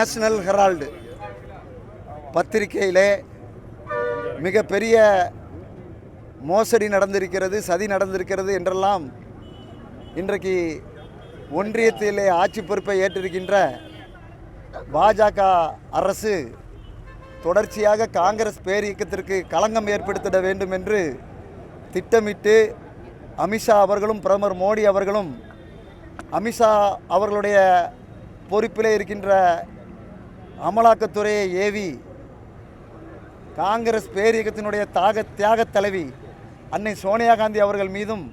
National Herald பத்திரிகையிலே மிகப்பெரிய மோசடி நடந்திருக்கிறது, சதி நடந்திருக்கிறது என்றெல்லாம் இன்றைக்கு ஒன்றியத்திலே ஆட்சி பொறுப்பை ஏற்றிருக்கின்ற பாஜக அரசு தொடர்ச்சியாக காங்கிரஸ் பேரியக்கத்திற்கு களங்கம் ஏற்படுத்திட வேண்டும் என்று திட்டமிட்டு அமித்ஷா அவர்களும் பிரதமர் மோடி அவர்களும் அமித்ஷா அவர்களுடைய பொறுப்பிலே இருக்கின்ற அமலாக்கத்துறையை ஏவி காங்கிரஸ் பேரியக்கத்தினுடைய தியாக தலைவி அன்னை சோனியா காந்தி அவர்கள் மீதும்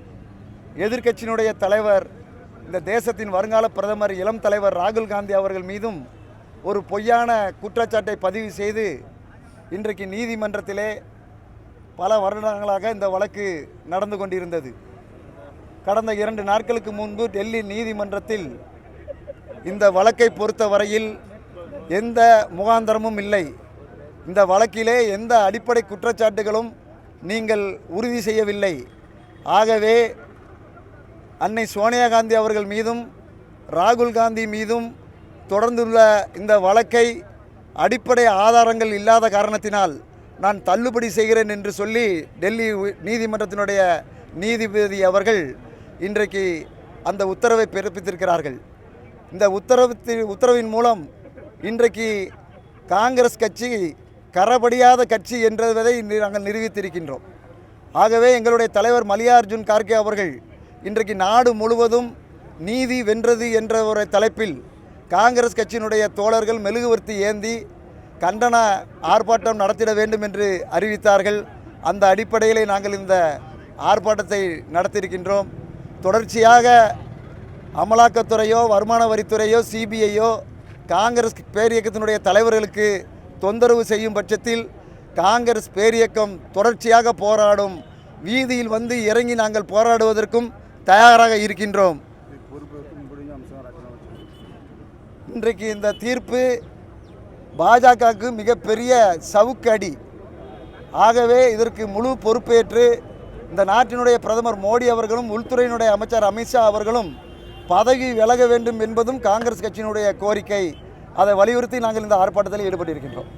எதிர்க்கட்சியினுடைய தலைவர் இந்த தேசத்தின் வருங்கால பிரதமர் இளம் தலைவர் ராகுல் காந்தி அவர்கள் மீதும் ஒரு பொய்யான குற்றச்சாட்டை பதிவு செய்து இன்றைக்கு நீதிமன்றத்திலே பல வருடங்களாக இந்த வழக்கு நடந்து கொண்டிருந்தது. கடந்த 2 நாட்களுக்கு முன்பு டெல்லி நீதிமன்றத்தில் இந்த வழக்கை பொறுத்தவரையில் எந்த முகாந்தரமும் இல்லை, இந்த வழக்கிலே எந்த அடிப்படை குற்றச்சாட்டுகளும் நீங்கள் உறுதி செய்யவில்லை, ஆகவே அன்னை சோனியா காந்தி அவர்கள் மீதும் ராகுல் காந்தி மீதும் தொடர்ந்துள்ள இந்த வழக்கை அடிப்படை ஆதாரங்கள் இல்லாத காரணத்தினால் நான் தள்ளுபடி செய்கிறேன் என்று சொல்லி டெல்லி நீதிமன்றத்தினுடைய நீதிபதி அவர்கள் இன்றைக்கு அந்த உத்தரவை பிறப்பித்திருக்கிறார்கள். இந்த உத்தரவின் மூலம் இன்றைக்கு காங்கிரஸ் கட்சி கரபடியாத கட்சி என்பதை நாங்கள் நிரூபித்திருக்கின்றோம். ஆகவே எங்களுடைய தலைவர் மல்லிகார்ஜுன் கார்கே அவர்கள் இன்றைக்கு நாடு முழுவதும் நீதி வென்றது என்ற ஒரு தலைப்பில் காங்கிரஸ் கட்சியினுடைய தோழர்கள் மெழுகுவர்த்தி ஏந்தி கண்டன ஆர்ப்பாட்டம் நடத்திட வேண்டும் என்று அறிவித்தார்கள். அந்த அடிப்படையிலே நாங்கள் இந்த ஆர்ப்பாட்டத்தை நடத்தியிருக்கின்றோம். தொடர்ச்சியாக அமலாக்கத்துறையோ வருமான வரித்துறையோ சிபிஐயோ காங்கிரஸ் பேரியக்கத்தினுடைய தலைவர்களுக்கு தொந்தரவு செய்யும் பட்சத்தில் காங்கிரஸ் பேரியக்கம் தொடர்ச்சியாக போராடும், வீதியில் வந்து இறங்கி நாங்கள் போராடுவதற்கும் தயாராக இருக்கின்றோம். இன்றைக்கு இந்த தீர்ப்பு பாஜகவுக்கு மிகப்பெரிய சவுக்கு அடி. ஆகவே இதற்கு முழு பொறுப்பேற்று இந்த நாட்டினுடைய பிரதமர் மோடி அவர்களும் உள்துறையினுடைய அமைச்சர் அமித்ஷா அவர்களும் பதவி விலக வேண்டும் என்பதும் காங்கிரஸ் கட்சியினுடைய கோரிக்கை. அதை வலியுறுத்தி நாங்கள் இந்த ஆர்ப்பாட்டத்தில் ஈடுபட்டிருக்கின்றோம்.